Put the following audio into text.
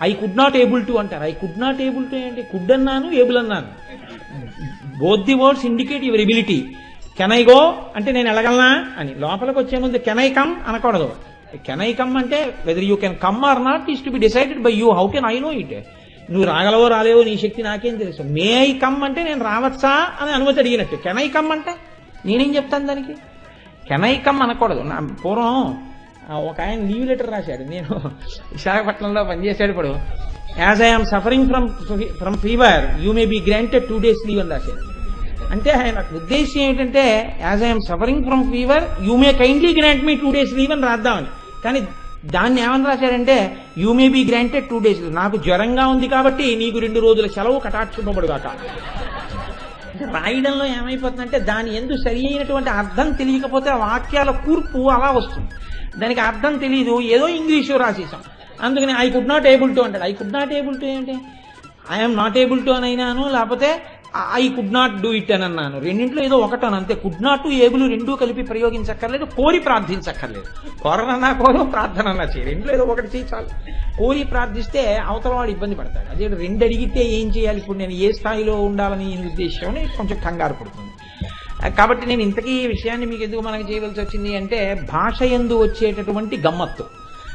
I could not able to అంటారు. I could not able to ఏంటి? Could అన్నాను, able అన్నాను. Both the words indicate your ability. Can I go అంటే నేను వెళ్ళగలనా అని. లోపలికి వచ్చే ముందు కెన్ ఐ కమ్ అనకూడదు. కెన్ ఐ కమ్ అంటే whether you can come or not is to be decided by you. How can I know it? నువ్వు రాగలవో రాలేవో నీ శక్తి నాకేం తెలుసు. మే ఐ కమ్ అంటే నేను రావచ్చా అని అనుమతి అడిగినట్టు. కెన్ ఐ కమ్ అంటే నేనేం చెప్తాను దానికి? కెన్ ఐ కమ్ అనకూడదు. నా పూర్వం ఒక ఆయన లీవ్ లెటర్ రాశాడు. నేను విశాఖపట్నంలో పనిచేసాడు. ఇప్పుడు as I'm suffering from fever you may be granted 2 days leave అని రాశాడు. అంటే ఆయన ఉద్దేశం ఏంటంటే as I'm suffering from fever you may kindly grant me 2 days leave అని రాద్దామని. కానీ దాన్ని ఏమని రాశాడంటే you may be granted 2 days. నాకు జ్వరంగా ఉంది కాబట్టి నీకు 2 రోజుల సెలవు కటాక్షింపబడుగాక. రాయడంలో ఏమైపోతుందంటే దాని ఎందుకు సరి అయినటువంటి అర్థం తెలియకపోతే ఆ వాక్యాల కూర్పు అలా వస్తుంది. దానికి అర్థం తెలియదు, ఏదో ఇంగ్లీషు రాసేసాం. అందుకని I could not able to అంటాడు. I could not able to ఏంటి? ఐఎమ్ నాట్ ఏబుల్ టు అని అయినాను, లేకపోతే I could not do it అని అన్నాను. రెండింటిలో ఏదో ఒకటను అంతే. కుడ్ నాట్ ఏబుల్ రెండూ కలిపి ప్రయోగించక్కర్లేదు, కోరి ప్రార్థించక్కర్లేదు. కోరనన్నా కోరు, ప్రార్థన అన్నా చేయి, రెండులో ఏదో ఒకటి చేయి చాలు. కోరి ప్రార్థిస్తే అవతల వాడు ఇబ్బంది పడతాడు. అదే 2 అడిగితే ఏం చేయాలి, ఇప్పుడు నేను ఏ స్థాయిలో ఉండాలని ఉద్దేశం అని కొంచెం కంగారు పడుతుంది. కాబట్టి నేను ఇంతకీ ఈ విషయాన్ని మీకు ఎందుకు మనకి చేయవలసి వచ్చింది అంటే భాష యందు వచ్చేటటువంటి గమ్మత్తు.